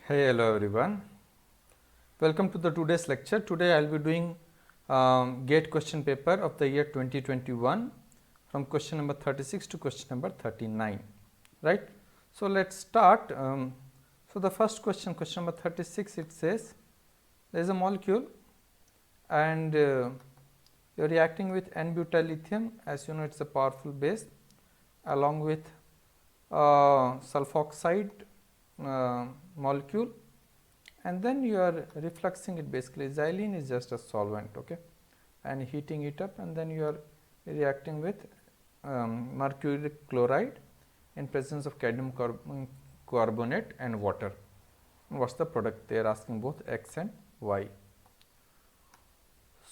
Hey, hello everyone. Welcome to the today's lecture. Today I will be doing GATE question paper of the year 2021 from question number 36 to question number 39. Right. So let's start. So the first question number 36, it says there is a molecule and you are reacting with N-butyl lithium. As you know, it's a powerful base along with sulfoxide molecule, and then you are refluxing it. Basically xylene is just a solvent, okay, and heating it up, and then you are reacting with mercury chloride in presence of cadmium carbonate and water. And what's the product? They are asking both X and Y.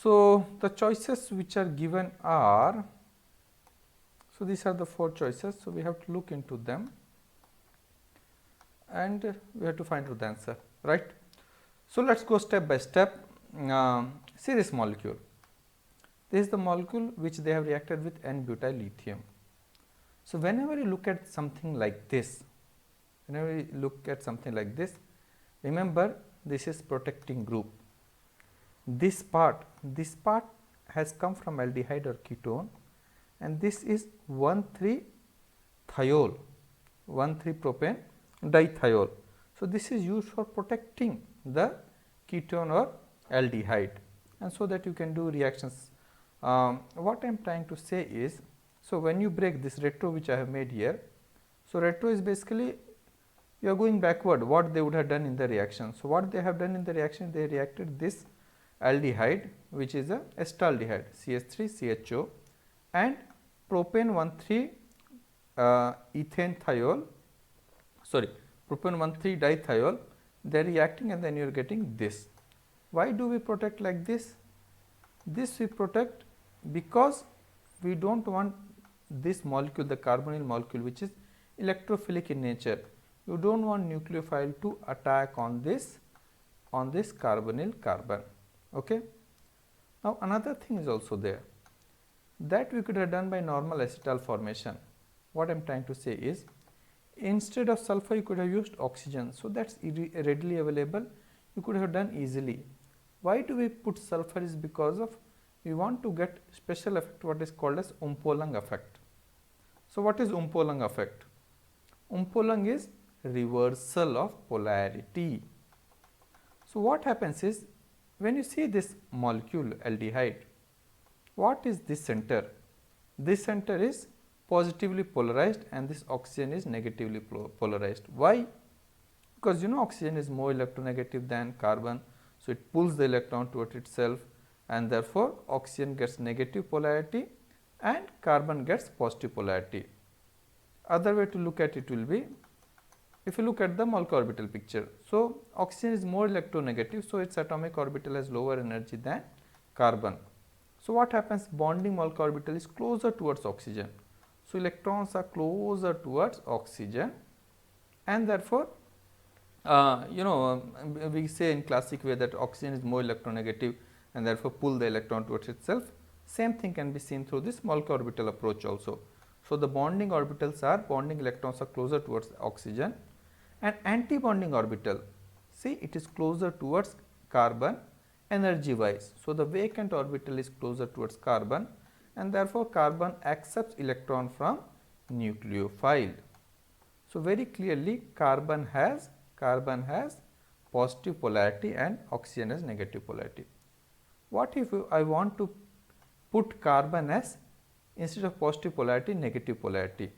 So the choices which are given are, so these are the four choices, so we have to look into them and we have to find out the answer, right? So let's go step by step. See this molecule. This is the molecule which they have reacted with N-butyl lithium. So whenever you look at something like this, remember this is protecting group. This part has come from aldehyde or ketone, and this is 1,3-thiol, 1,3-propane dithiol. So this is used for protecting the ketone or aldehyde, and so that you can do reactions. What I am trying to say is, so when you break this retro which I have made here, so retro is basically you are going backward, what they would have done in the reaction. So what they have done in the reaction, they reacted this aldehyde which is a acetaldehyde CH3CHO and propane 1,3 ethanethiol, sorry, propane 1,3 dithiol, they are reacting and then you are getting this. Why do we protect like this? This we protect because we do not want this molecule, the carbonyl molecule, which is electrophilic in nature. You do not want nucleophile to attack on this carbonyl carbon. Okay. Now another thing is also there that we could have done by normal acetal formation. What I am trying to say is, instead of sulfur you could have used oxygen, so that is readily available, you could have done easily. Why do we put sulfur? Is because of we want to get special effect, what is called as Umpolang effect. So what is Umpolang effect? Umpolang is reversal of polarity. So what happens is, when you see this molecule aldehyde, what is this center? This center is positively polarized and this oxygen is negatively polarized. Why? Because you know oxygen is more electronegative than carbon, so it pulls the electron towards itself, and therefore oxygen gets negative polarity and carbon gets positive polarity. Other way to look at it will be, if you look at the molecular orbital picture, so oxygen is more electronegative, so its atomic orbital has lower energy than carbon. So what happens? Bonding molecular orbital is closer towards oxygen. So electrons are closer towards oxygen, and therefore we say in classic way that oxygen is more electronegative and therefore pull the electron towards itself. Same thing can be seen through this molecular orbital approach also. So the bonding electrons are closer towards oxygen, and anti-bonding orbital, see, it is closer towards carbon energy wise. So the vacant orbital is closer towards carbon, and therefore carbon accepts electron from nucleophile. So very clearly carbon has positive polarity and oxygen has negative polarity. What if I want to put carbon as, instead of positive polarity, negative polarity?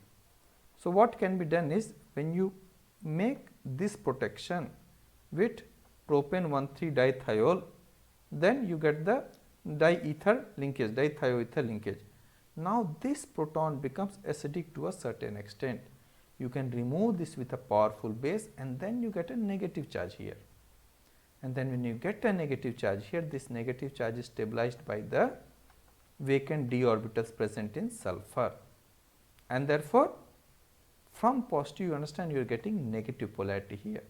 So what can be done is, when you make this protection with propane 1,3 dithiol, then you get the diether linkage, dithioether linkage. Now this proton becomes acidic to a certain extent. You can remove this with a powerful base and then you get a negative charge here. And then when you get a negative charge here, this negative charge is stabilized by the vacant d orbitals present in sulfur, and therefore from positive, you understand, you are getting negative polarity here.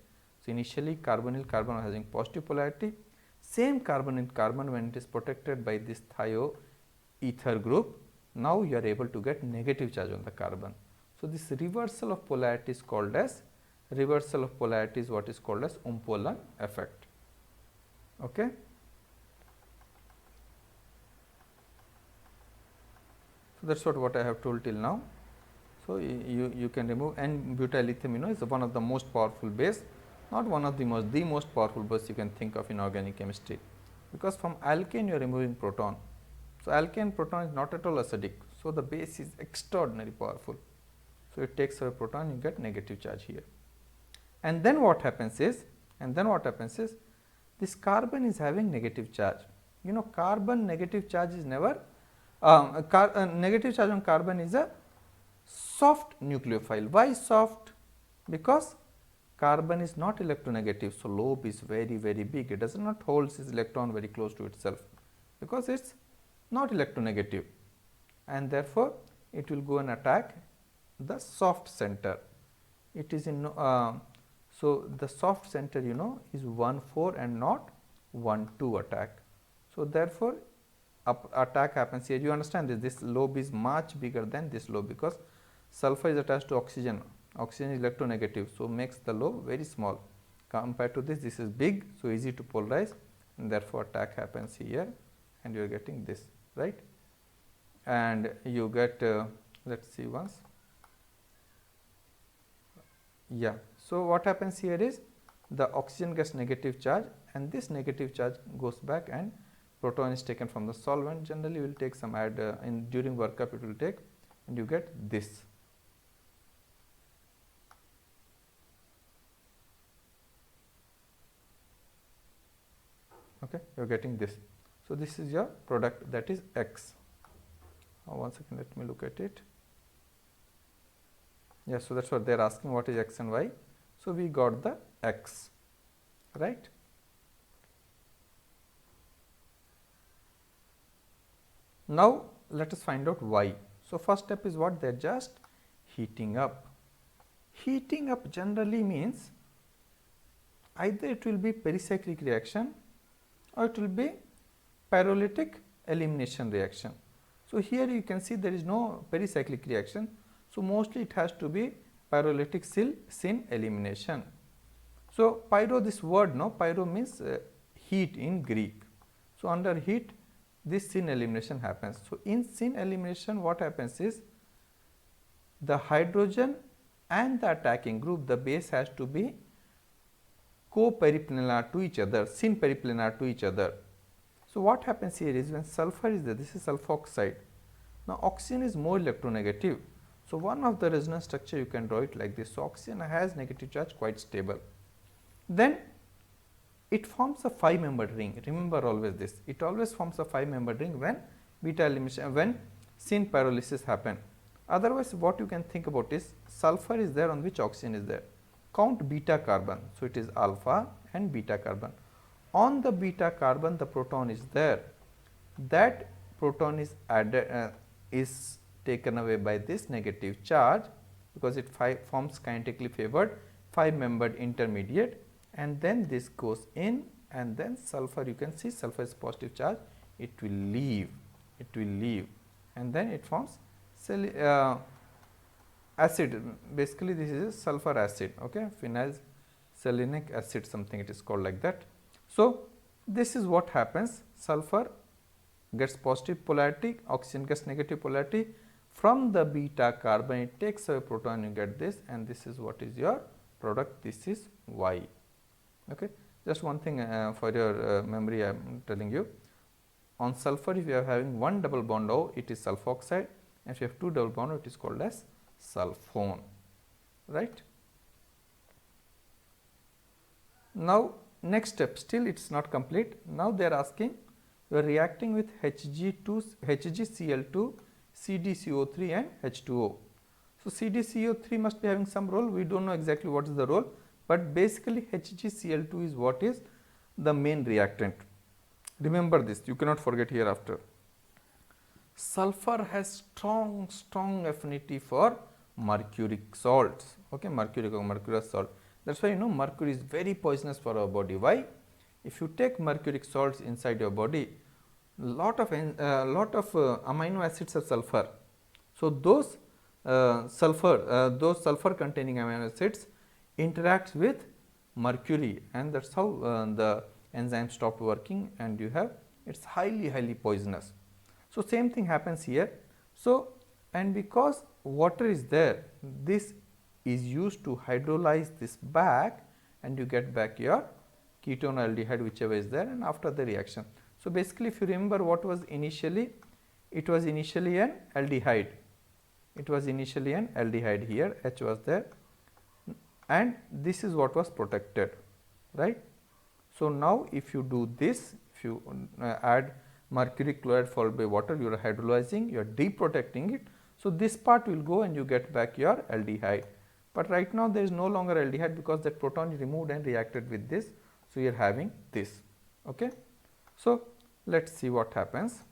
So initially carbonyl carbon was having positive polarity, same carbonyl carbon, when it is protected by this thioether group, now you are able to get negative charge on the carbon. So this reversal of polarity is called as reversal of polarity is what is called as Umpolan effect. Okay. So, that is what I have told till now. So, you can remove N-butyl lithium, is one of the most powerful base, not one of the most powerful base you can think of in organic chemistry, because from alkane you are removing proton. So, alkane proton is not at all acidic. So, the base is extraordinarily powerful. So, it takes away proton, you get negative charge here. And then what happens is, this carbon is having negative charge. Carbon negative charge is never, negative charge on carbon is a soft nucleophile. Why soft? Because carbon is not electronegative. So, lobe is very, very big. It does not hold its electron very close to itself, because it is not electronegative, and therefore, it will go and attack the soft center. It is in so the soft center is 1,4 and not 1,2 attack. So, therefore, attack happens here. You understand this lobe is much bigger than this lobe, because sulfur is attached to oxygen. Oxygen is electronegative. So, makes the lobe very small. Compared to this is big. So, easy to polarize, and therefore, attack happens here, and you are getting this, right. And you get let us see once. Yeah. So, what happens here is the oxygen gets negative charge, and this negative charge goes back, and proton is taken from the solvent. Generally, will take some during workup it will take, and you get this. Okay, you are getting this. So, this is your product, that is X. One second, let me look at it. Yes, so that is what they are asking, what is X and Y. So, we got the X, right. Now, let us find out Y. So, first step is what? They are just heating up. Heating up generally means either it will be pericyclic reaction or it will be pyrolytic elimination reaction. So, here you can see there is no pericyclic reaction. So, mostly it has to be pyrolytic syn elimination. So, pyro, this word pyro means heat in Greek. So, under heat this syn elimination happens. So, in syn elimination what happens is the hydrogen and the attacking group, the base has to be co-periplanar to each other, syn periplanar to each other. So, what happens here is when sulfur is there, this is sulfoxide. Now, oxygen is more electronegative. So, one of the resonance structure you can draw it like this. So, oxygen has negative charge quite stable. Then it forms a 5-membered ring. Remember always this. It always forms a 5-membered ring when beta elimination, when syn pyrolysis happen. Otherwise, what you can think about is sulfur is there on which oxygen is there. Count beta carbon. So, it is alpha and beta carbon. On the beta carbon, the proton is there. That proton is added, is taken away by this negative charge, because it forms kinetically favored 5-membered intermediate, and then this goes in, and then sulfur, you can see sulfur is positive charge, it will leave, and then it forms acid. Basically, this is sulfur acid, okay, phenyl selenic acid, something it is called like that. So, this is what happens. Sulfur gets positive polarity, oxygen gets negative polarity. From the beta carbon, it takes away proton, you get this, and this is what is your product. This is Y. Okay. Just one thing for your memory, I am telling you. On sulfur, if you are having one double bond O, it is sulfoxide, and if you have two double bond O, it is called as sulfone, right. Now, next step, still it is not complete. Now, they are asking, you are reacting with HgCl2, CdCO3 and H2O. So, CdCO3 must be having some role, we do not know exactly what is the role, but basically HgCl2 is what is the main reactant. Remember this, you cannot forget hereafter. Sulfur has strong affinity for mercuric salts, okay, mercurous salt. That is why mercury is very poisonous for our body. Why? If you take mercuric salts inside your body, lot of amino acids have sulfur. So, those sulfur containing amino acids, interacts with mercury, and that is how the enzyme stopped working, and you have it is highly poisonous. So, same thing happens here. So, and because water is there, this is used to hydrolyze this back, and you get back your ketone aldehyde whichever is there, and after the reaction. So, basically if you remember what was initially, it was initially an aldehyde, it was initially an aldehyde here, H was there, and this is what was protected, right. So, now if you do this, if you add mercury chloride followed by water, you are hydrolyzing, you are deprotecting it. So, this part will go and you get back your aldehyde, but right now there is no longer aldehyde because that proton is removed and reacted with this. So, you are having this. Okay. So, let us see what happens.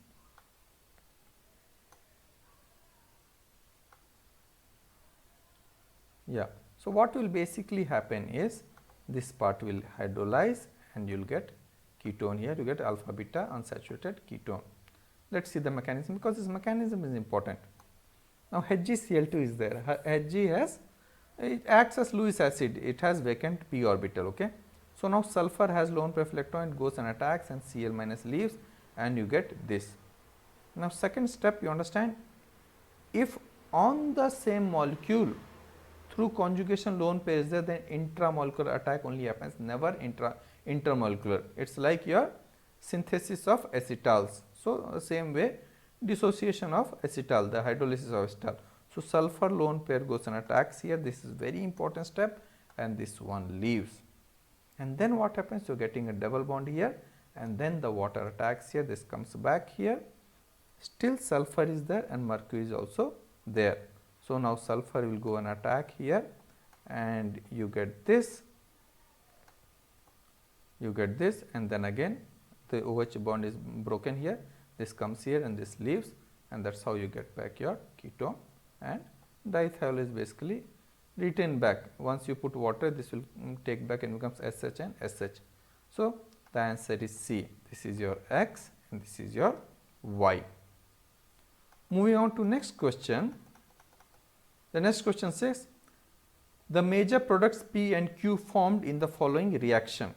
Yeah. So, what will basically happen is this part will hydrolyze and you will get ketone here, you get alpha beta unsaturated ketone. Let us see the mechanism, because this mechanism is important. Now, HgCl2 is there, Hg has, it acts as Lewis acid, it has vacant p orbital. Okay. So, now sulfur has lone pair of electron, it goes and attacks and Cl minus leaves and you get this. Now, second step you understand, if on the same molecule through conjugation lone pair is there, then intramolecular attack only happens, never intermolecular. It is like your synthesis of acetals. So, same way dissociation of acetal, the hydrolysis of acetal. So, sulfur lone pair goes and attacks here, this is very important step, and this one leaves. And then what happens, you are getting a double bond here, and then the water attacks here, this comes back here, still sulfur is there and mercury is also there. So, now sulfur will go and attack here and you get this, and then again the OH bond is broken here, this comes here and this leaves, and that is how you get back your ketone, and dithiol is basically retained back. Once you put water, this will take back and becomes SH and SH. So, the answer is C. This is your X and this is your Y. Moving on to next question. The next question says, the major products P and Q formed in the following reaction,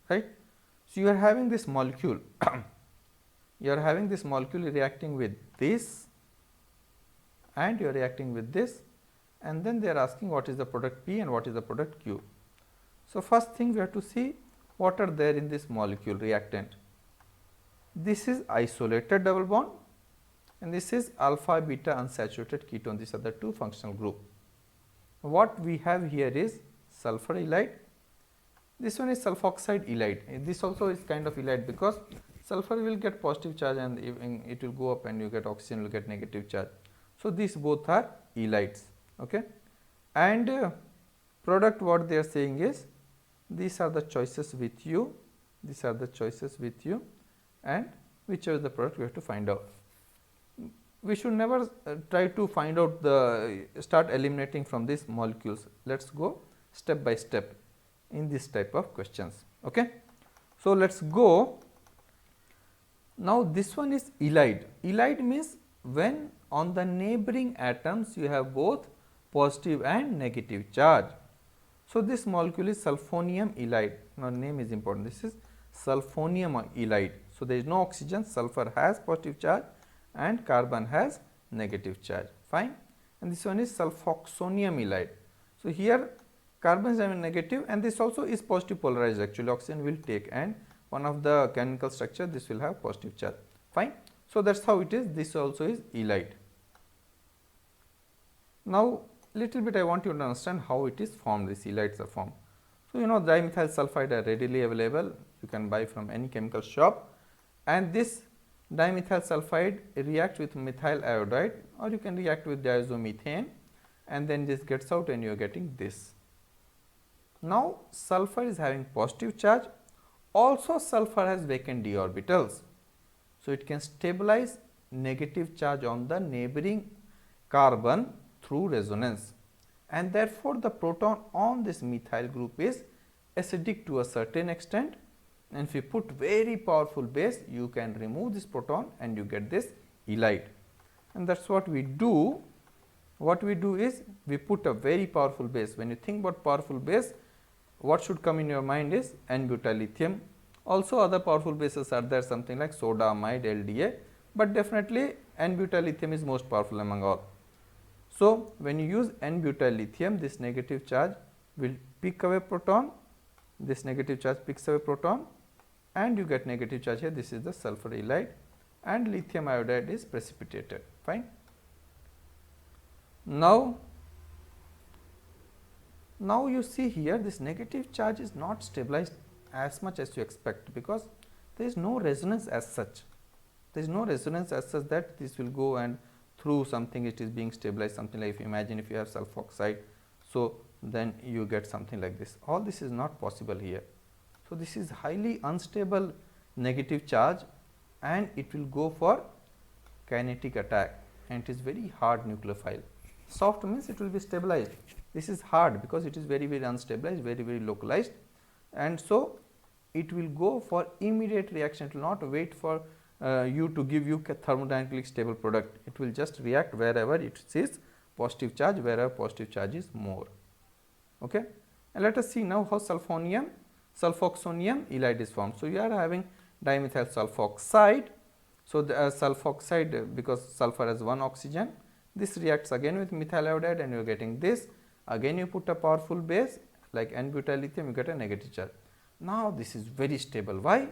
right. So, you are having this molecule, you are having this molecule reacting with this and you are reacting with this, and then they are asking what is the product P and what is the product Q. So, first thing we have to see what are there in this molecule reactant. This is isolated double bond and this is alpha beta unsaturated ketone, these are the two functional group. What we have here is sulfur halide, this one is sulfoxide halide, this also is kind of halide because sulfur will get positive charge and it will go up and you get oxygen will get negative charge. So, these both are halides. Okay. And product what they are saying is these are the choices with you, these are the choices with you, and whichever the product we have to find out. We should never try to find out start eliminating from these molecules. Let us go step by step in this type of questions. Okay. So, let us go. Now, this one is halide. Halide means when on the neighboring atoms you have both positive and negative charge. So, this molecule is sulfonium halide. Now, name is important. This is sulfonium halide. So, there is no oxygen, sulfur has positive charge and carbon has negative charge, fine. And this one is sulfoxonium halide. So, here carbon is having negative and this also is positive polarized, actually oxygen will take, and one of the chemical structure this will have positive charge, fine. So, that is how it is, this also is halide. Now, little bit I want you to understand how it is formed, these halides are formed. So, you know dimethyl sulfide are readily available, you can buy from any chemical shop, and this dimethyl sulfide reacts with methyl iodide or you can react with diazomethane, and then this gets out and you are getting this. Now, sulfur is having positive charge, also sulfur has vacant d orbitals. So, it can stabilize negative charge on the neighboring carbon through resonance, and therefore, the proton on this methyl group is acidic to a certain extent, and if you put very powerful base you can remove this proton and you get this halide, and that is what we do. what we do is we put a very powerful base. When you think about powerful base, what should come in your mind is N-butyl lithium. Also other powerful bases are there, something like soda amide, LDA, but definitely N-butyl lithium is most powerful among all. So when you use N-butyl lithium, this negative charge will pick away proton, this negative charge picks away proton, and you get negative charge here. This is the sulfur halide, and lithium iodide is precipitated. Fine. Now you see here this negative charge is not stabilized as much as you expect, because there is no resonance as such. There is no resonance as such that this will go and through something it is being stabilized, something like, if you imagine if you have sulfoxide, so then you get something like this. All this is not possible here. So this is highly unstable negative charge, and it will go for kinetic attack, and it is very hard nucleophile. Soft means it will be stabilized. This is hard because it is very unstabilized, very localized, and so it will go for immediate reaction. It will not wait for you to give you thermodynamically stable product. It will just react wherever it sees positive charge, wherever positive charge is more. Okay. And let us see now how sulfoxonium halide is formed. So you are having dimethyl sulfoxide. So the sulfoxide, because sulfur has one oxygen, this reacts again with methyl iodide, and you are getting this. Again you put a powerful base like N-butyl lithium, you get a negative charge. Now this is very stable. Why?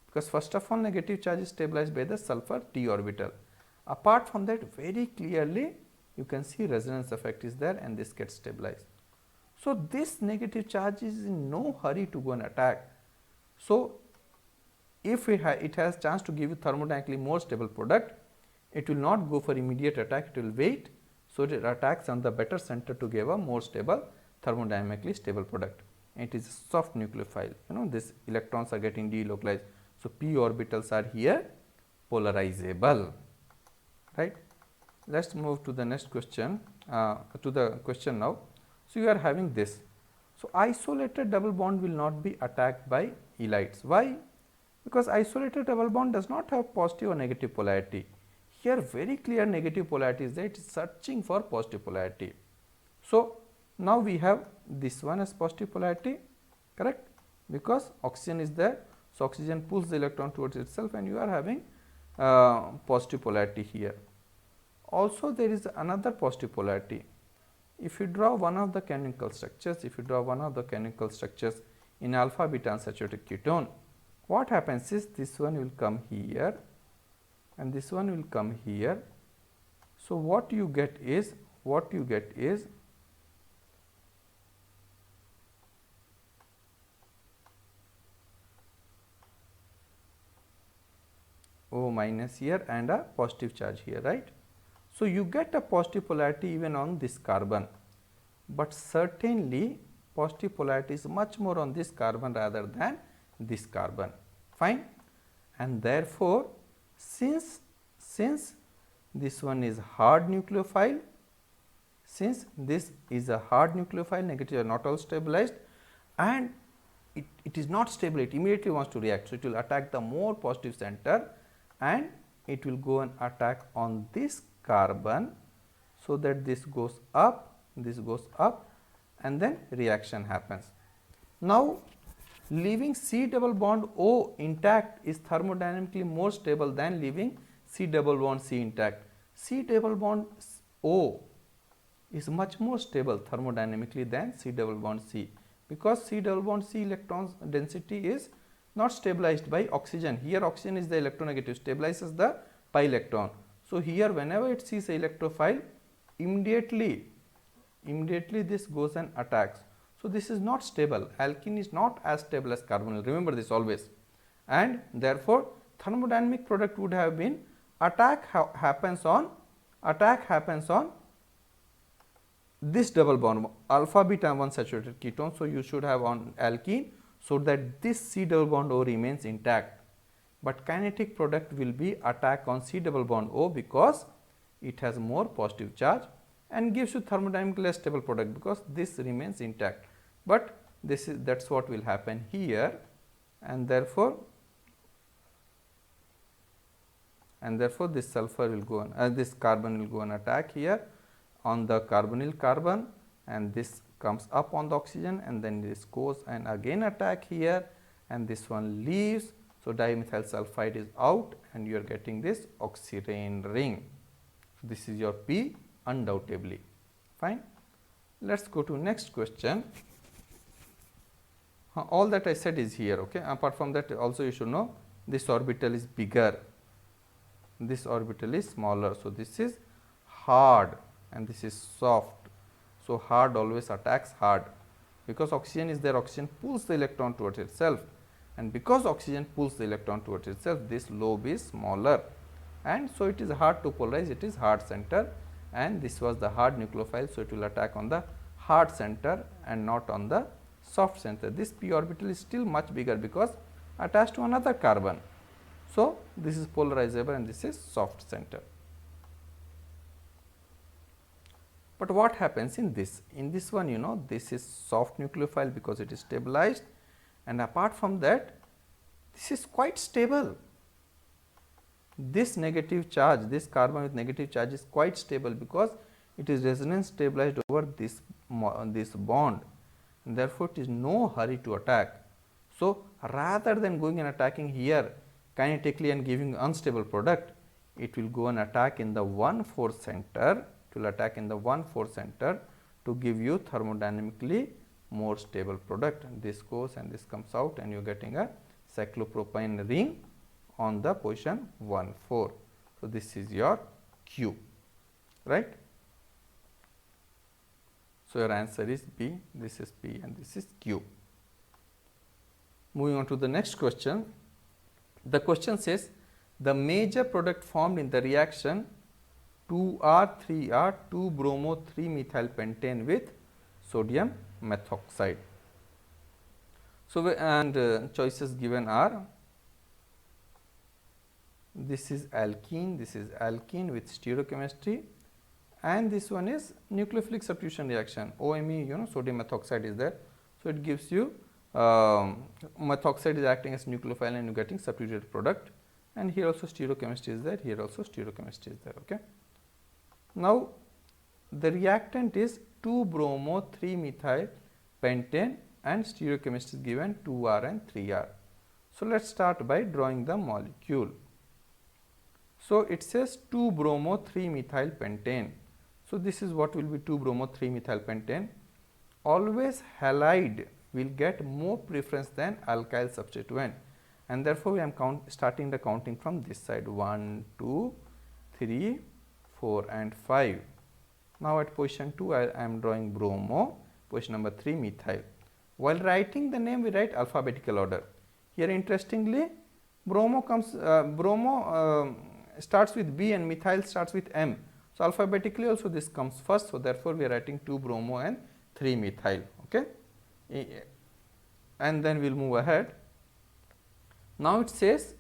Because first of all, negative charge is stabilized by the sulfur d orbital. Apart from that, very clearly you can see resonance effect is there, and this gets stabilized. So this negative charge is in no hurry to go and attack. So if it has chance to give you thermodynamically more stable product, it will not go for immediate attack, it will wait. So it attacks on the better center to give a more stable, thermodynamically stable product. And it is a soft nucleophile. These electrons are getting delocalized. So p orbitals are here polarizable, right. Let us move to the next question, to the question now. So you are having this. So isolated double bond will not be attacked by halides. Why? Because isolated double bond does not have positive or negative polarity. Here very clear negative polarity is there, it is searching for positive polarity. So now we have this one as positive polarity, correct, because oxygen is there. So oxygen pulls the electron towards itself, and you are having positive polarity here. Also there is another positive polarity. If you draw one of the chemical structures, in alpha beta unsaturated ketone, what happens is this one will come here and this one will come here. So what you get is O minus here and a positive charge here, right. So you get a positive polarity even on this carbon, but certainly positive polarity is much more on this carbon rather than this carbon, fine. And therefore since this one is hard nucleophile, negative are not all stabilized, and it is not stable, it immediately wants to react. So it will attack the more positive center, and it will go and attack on this carbon, so that this goes up, and then reaction happens. Now leaving C double bond O intact is thermodynamically more stable than leaving C double bond C intact. C double bond O is much more stable thermodynamically than C double bond C, because C double bond C electrons density is not stabilized by oxygen. Here oxygen is the electronegative, stabilizes the pi electron. So here whenever it sees a electrophile, immediately this goes and attacks. So this is not stable. Alkene is not as stable as carbonyl. Remember this always. And therefore thermodynamic product would have been attack happens on this double bond alpha beta unsaturated ketone. So you should have on alkene, so that this C double bond O remains intact. But kinetic product will be attack on C double bond O, because it has more positive charge and gives you thermodynamically less stable product, because this remains intact. But that's what will happen here, and therefore this sulfur will go on, this carbon will go and attack here. on the carbonyl carbon, and this comes up on the oxygen, and then this goes and again attack here, and this one leaves. So, dimethyl sulfide is out and you are getting this oxirane ring. So, this is your P undoubtedly. Fine. Let us go to next question. All that I said is here. Okay. Apart from that, also you should know this orbital is bigger, this orbital is smaller. So, this is hard and this is soft. So, hard always attacks hard, because oxygen is there, oxygen pulls the electron towards itself, and because oxygen pulls the electron towards itself, this lobe is smaller, and so it is hard to polarize, it is hard center, and this was the hard nucleophile. So, it will attack on the hard center and not on the soft center. This p orbital is still much bigger because attached to another carbon. So, this is polarizable and this is soft center. But what happens in this? In this one, you know, this is soft nucleophile because it is stabilized, and apart from that, this is quite stable. This negative charge, this carbon with negative charge is quite stable because it is resonance stabilized over this bond, and therefore, it is no hurry to attack. So, rather than going and attacking here kinetically and giving unstable product, it will go and attack in the 1,4 center. It will attack in the 1,4 center to give you thermodynamically more stable product. And this goes and this comes out, and you are getting a cyclopropene ring on the position 1,4. So, this is your Q, right. So, your answer is B, this is P and this is Q. Moving on to the next question. The question says the major product formed in the reaction 2R3R 2-bromo-3-methylpentane with sodium methoxide. So, and choices given are, this is alkene with stereochemistry, and this one is nucleophilic substitution reaction, OMe, you know, sodium methoxide is there. So, it gives you methoxide is acting as nucleophile and you are getting substituted product, and here also stereochemistry is there, here also stereochemistry is there. Okay. Now, the reactant is 2-bromo-3-methylpentane and stereochemistry is given 2R and 3R. So, let us start by drawing the molecule. So, it says 2-bromo-3-methylpentane. So, this is what will be 2-bromo-3-methylpentane. Always halide will get more preference than alkyl substituent, and therefore, we am starting the counting from this side 1, 2, 3, 4 and 5. Now, at position 2 I am drawing bromo, position number 3 methyl. While writing the name, we write alphabetical order. Here interestingly, bromo comes starts with B and methyl starts with M. So, alphabetically also this comes first. So, therefore, we are writing 2 bromo and 3 methyl. Okay. And then we will move ahead. Now, it says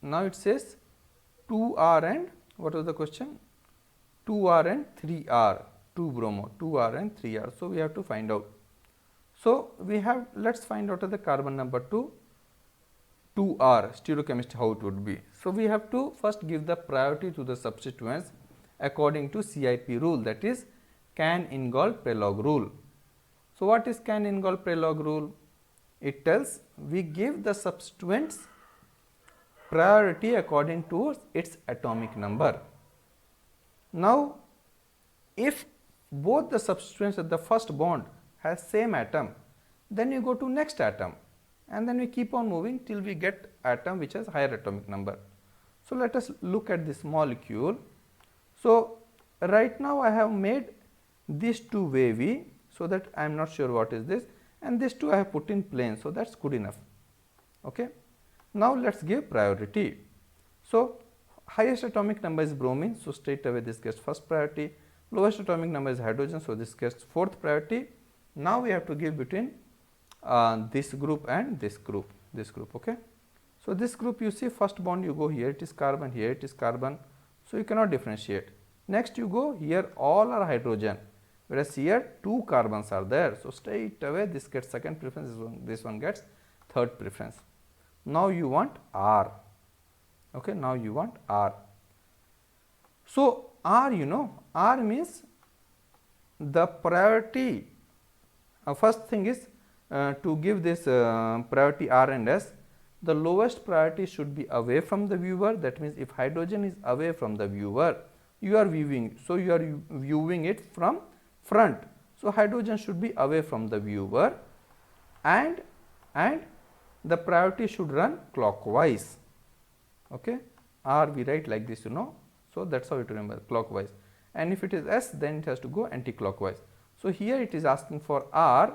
2R and what was the question? 2R and 3R, 2 bromo, 2R and 3R. So, we have to find out. So, we have, let us find out the carbon number 2R stereochemistry how it would be. So, we have to first give the priority to the substituents according to CIP rule, that is Cannes-Ingold-Prelog rule. So, what is Cannes-Ingold-Prelog rule? It tells we give the substituents priority according to its atomic number. Now, if both the substituents at the first bond has same atom, then you go to next atom, and then we keep on moving till we get atom which has higher atomic number. So, let us look at this molecule. So, right now I have made these two wavy, so that I am not sure what is this, and this two I have put in plane. So, that is good enough. Okay. Now, let us give priority. So, highest atomic number is bromine. So, straight away this gets first priority, lowest atomic number is hydrogen. So, this gets fourth priority. Now, we have to give between this group and this group. Okay. So, this group you see first bond you go here it is carbon, here it is carbon. So, you cannot differentiate. Next you go here all are hydrogen, whereas here 2 carbons are there. So, straight away this gets second preference, this one gets third preference. Now, you want R. Okay. Now, you want R. So, R, you know, R means the priority, first thing is to give this priority R and S, the lowest priority should be away from the viewer. That means if hydrogen is away from the viewer, you are viewing, so you are viewing it from front. So hydrogen should be away from the viewer, and the priority should run clockwise. Okay, R we write like this, you know. So that's how it remember, clockwise. And if it is S, then it has to go anti-clockwise. So here it is asking for R.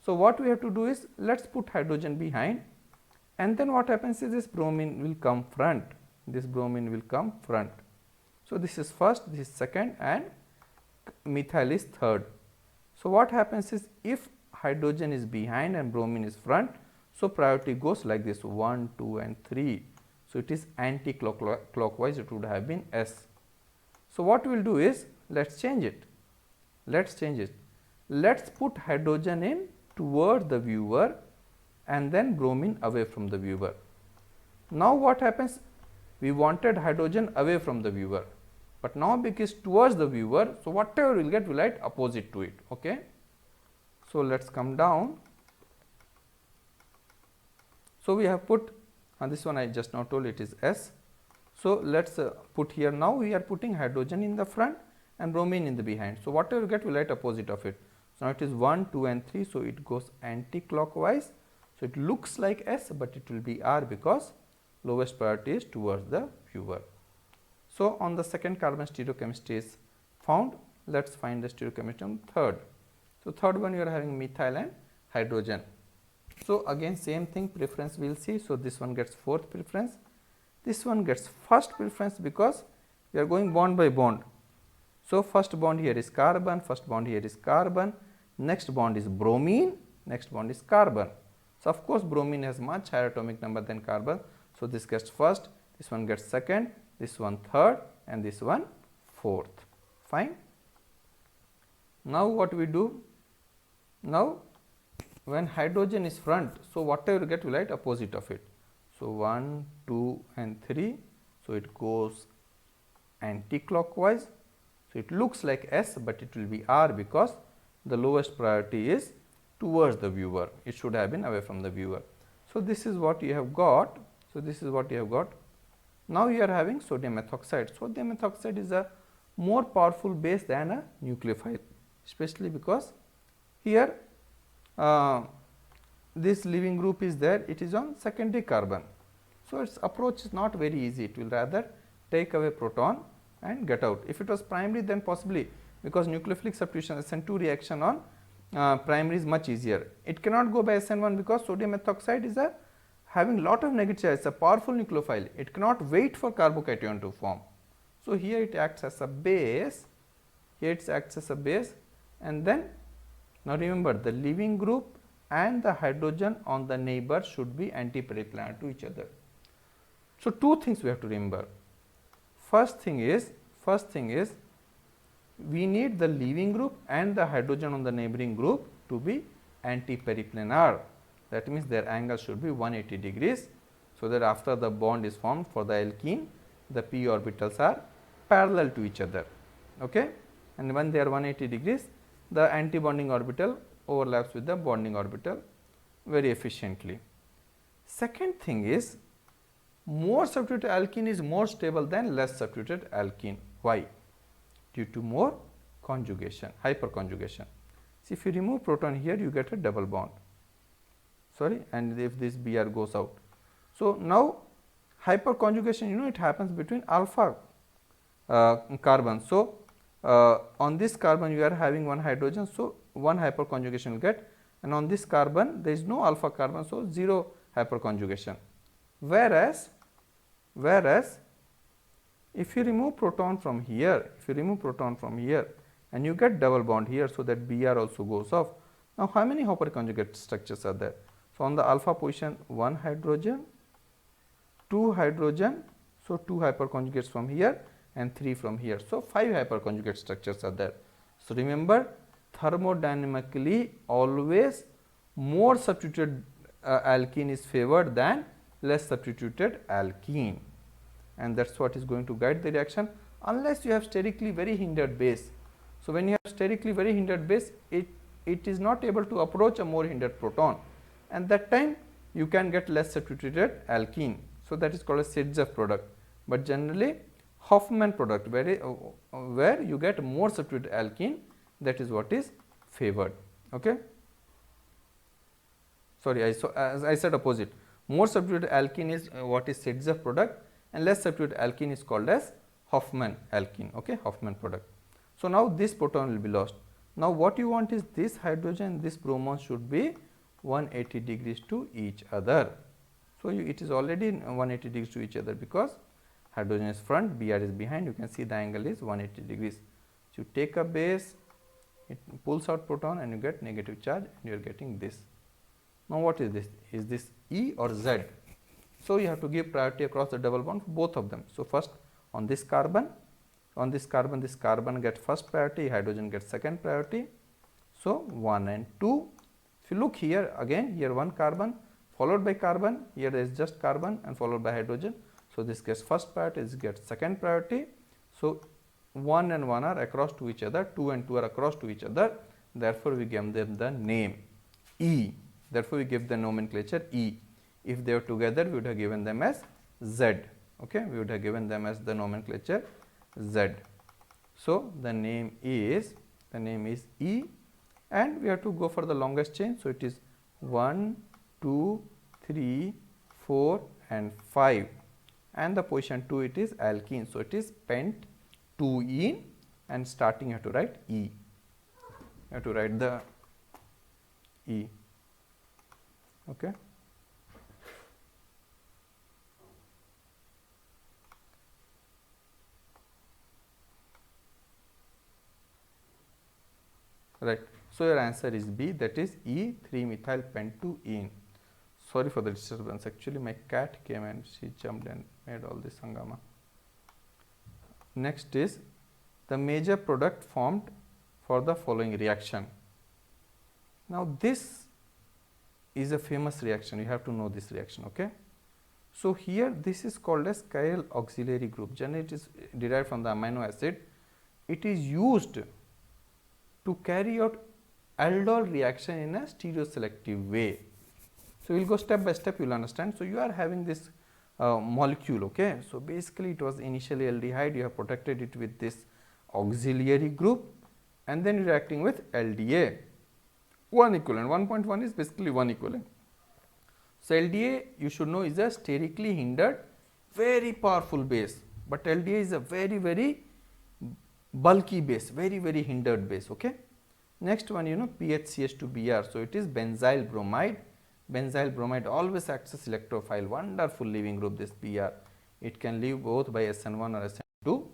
So what we have to do is, let's put hydrogen behind, and then what happens is this bromine will come front. This bromine will come front. So this is first, this is second, and methyl is third. So what happens is, if hydrogen is behind and bromine is front, so priority goes like this, 1, 2 and 3. So it is anti-clockwise, it would have been S. So what we will do is, let's change it. Let's change it. Let's put hydrogen in toward the viewer and then bromine away from the viewer. Now what happens? We wanted hydrogen away from the viewer, but now because towards the viewer, so whatever we will get, we will write opposite to it. Okay. So let's come down. So we have put, and this one I just now told it is S. So let's put here, now we are putting hydrogen in the front and bromine in the behind. So whatever we get, we will write opposite of it. So now it is 1, 2 and 3, so it goes anti-clockwise. So it looks like S, but it will be R because lowest priority is towards the viewer. So on the second carbon stereochemistry is found. Let's find the stereochemistry on third. So third one, you are having methyl and hydrogen. So again same thing, preference we will see. So this one gets fourth preference, this one gets first preference because we are going bond by bond. So first bond here is carbon, first bond here is carbon, next bond is bromine, next bond is carbon. So of course bromine has much higher atomic number than carbon. So this gets first, this one gets second, this one third, and this one fourth. Fine. Now what we do? Now when hydrogen is front, so whatever you get, we write opposite of it. So 1, 2 and 3, so it goes anti-clockwise. So it looks like S, but it will be R because the lowest priority is towards the viewer. It should have been away from the viewer. So this is what you have got. So this is what you have got. Now you are having sodium methoxide. Sodium methoxide is a more powerful base than a nucleophile, especially because here this leaving group is there, it is on secondary carbon. So its approach is not very easy, it will rather take away proton and get out. If it was primary, then possibly, because nucleophilic substitution SN2 reaction on primary is much easier. It cannot go by SN1 because sodium methoxide is a having lot of negative charge, it is a powerful nucleophile, it cannot wait for carbocation to form. So here it acts as a base, here it acts as a base, and then now remember the leaving group and the hydrogen on the neighbor should be anti-periplanar to each other. So two things we have to remember. First thing is we need the leaving group and the hydrogen on the neighboring group to be anti-periplanar. That means their angle should be 180 degrees, so that after the bond is formed for the alkene, the p orbitals are parallel to each other. Okay? And when they are 180 degrees, the anti-bonding orbital overlaps with the bonding orbital very efficiently. Second thing is, more substituted alkene is more stable than less substituted alkene. Why? Due to more conjugation, hyperconjugation. See, if you remove proton here, you get a double bond. Sorry, and if this Br goes out. So now hyperconjugation, you know, it happens between alpha carbon. So on this carbon you are having one hydrogen, so one hyperconjugation will get, and on this carbon there is no alpha carbon, so 0 hyperconjugation. Whereas if you remove proton from here, and you get double bond here, so that Br also goes off. Now how many hyperconjugate structures are there? So on the alpha position, 1 hydrogen, 2 hydrogen, so 2 hyperconjugates from here and 3 from here. So 5 hyperconjugate structures are there. So remember, thermodynamically always more substituted alkene is favored than less substituted alkene, and that is what is going to guide the reaction, unless you have sterically very hindered base. So when you have sterically very hindered base, it is not able to approach a more hindered proton, and that time you can get less saturated alkene. So that is called a Sitzeff product, but generally Hofmann product, where you get more saturated alkene, that is what is favored. Okay. Sorry, as I said opposite. More saturated alkene is what is Sitzeff product, and less saturated alkene is called as Hofmann alkene. Okay, Hofmann product. So now this proton will be lost. Now what you want is this hydrogen, this bromine should be 180 degrees to each other. So it is already 180 degrees to each other because hydrogen is front, Br is behind. You can see the angle is 180 degrees. So you take a base, it pulls out proton and you get negative charge, and you are getting this. Now what is this? Is this E or Z? So you have to give priority across the double bond for both of them. So first on this carbon, this carbon gets first priority, hydrogen gets second priority. So 1 and 2. If you look here again, here one carbon followed by carbon, here there is just carbon and followed by hydrogen. So this gets first priority, this gets second priority. So 1 and 1 are across to each other, 2 and 2 are across to each other. Therefore we give them the name E. Therefore we give the nomenclature E. If they were together, we would have given them as Z. Okay, we would have given them as the nomenclature Z. So the name is E, and we have to go for the longest chain. So it is 1, 2, 3, 4 and 5, and the position 2 it is alkene. So it is pent 2-ene, and starting you have to write E. You have to write the E. Okay. Right. So your answer is B, that is E 3-methyl pent-2-ene. Sorry for the disturbance. Actually, my cat came and she jumped and made all this hangama. Next is the major product formed for the following reaction. Now this is a famous reaction. You have to know this reaction. Okay. So here this is called as chiral auxiliary group. Generally it is derived from the amino acid. It is used to carry out aldol reaction in a stereoselective way. So we will go step by step, you will understand. So you are having this molecule. Okay. So basically it was initially aldehyde, you have protected it with this auxiliary group, and then you are reacting with LDA. 1 equivalent, 1.1 is basically 1 equivalent. So LDA you should know is a sterically hindered very powerful base, but LDA is a very bulky base, very hindered base. Okay. Next one, you know, PHCH2Br. So it is benzyl bromide. Benzyl bromide always acts as electrophile, wonderful leaving group this Br. It can leave both by SN1 or SN2,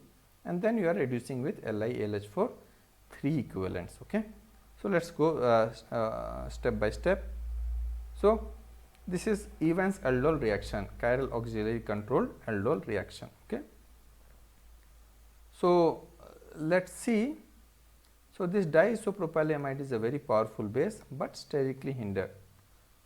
and then you are reducing with LiAlH for 3 equivalents. Okay. So let us go step by step. So this is Evans aldol reaction, chiral auxiliary controlled aldol reaction. Okay. So let us see. So this diisopropylamide is a very powerful base, but sterically hindered.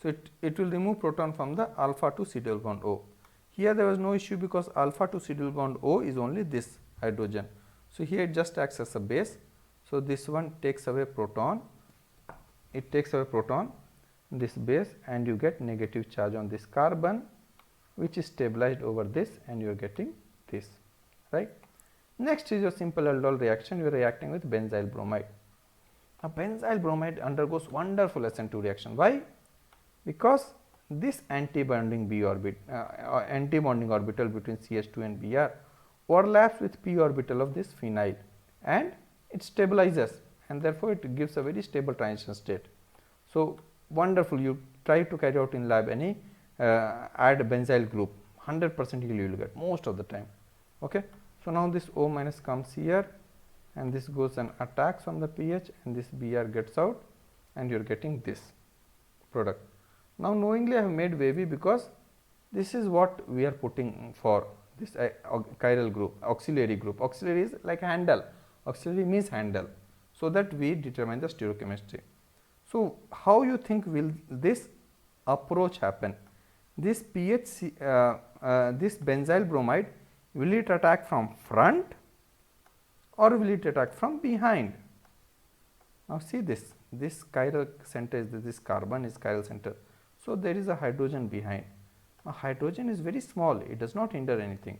So it will remove proton from the alpha to C double bond O. Here there was no issue because alpha to C double bond O is only this hydrogen. So here it just acts as a base. So this one takes away proton, it takes away proton, this base, and you get negative charge on this carbon, which is stabilized over this, and you are getting this, right. Next is your simple aldol reaction. You are reacting with benzyl bromide. Now benzyl bromide undergoes wonderful SN2 reaction. Why? Because this anti-bonding orbital between CH2 and Br overlaps with p orbital of this phenyl, and it stabilizes, and therefore it gives a very stable transition state. So wonderful. You try to carry out in lab any add benzyl group, 100% you will get most of the time. Okay. So now this O minus comes here, and this goes and attacks on the pH, and this Br gets out, and you are getting this product. Now knowingly I have made wavy because this is what we are putting for this chiral group, auxiliary group. Auxiliary is like handle, auxiliary means handle, so that we determine the stereochemistry. So how you think will this approach happen? This this benzyl bromide, will it attack from front or will it attack from behind? Now see this chiral center is this carbon is chiral center. So there is a hydrogen behind. Now hydrogen is very small, it does not hinder anything.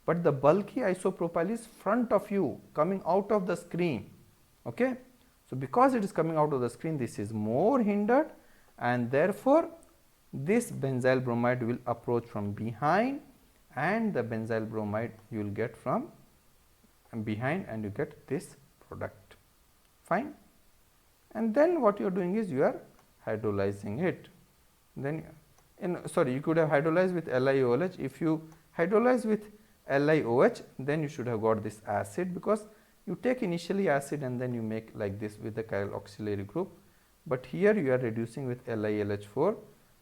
But the bulky isopropyl is front of you, coming out of the screen. Okay. So because it is coming out of the screen, this is more hindered, and therefore this benzyl bromide will approach from behind, and the benzyl bromide you will get from behind, and you get this product. Fine. And then what you are doing is you are hydrolyzing it. Then you could have hydrolyzed with LiOH. If you hydrolyze with LiOH, then you should have got this acid, because you take initially acid and then you make like this with the chiral auxiliary group. But here you are reducing with LiLH4.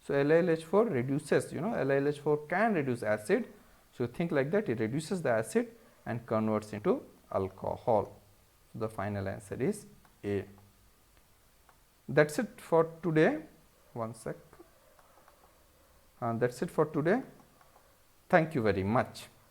So LiLH4 reduces, LiLH4 can reduce acid. So think like that, it reduces the acid and converts into alcohol. So the final answer is A. That's it for today. One sec. That's it for today. Thank you very much.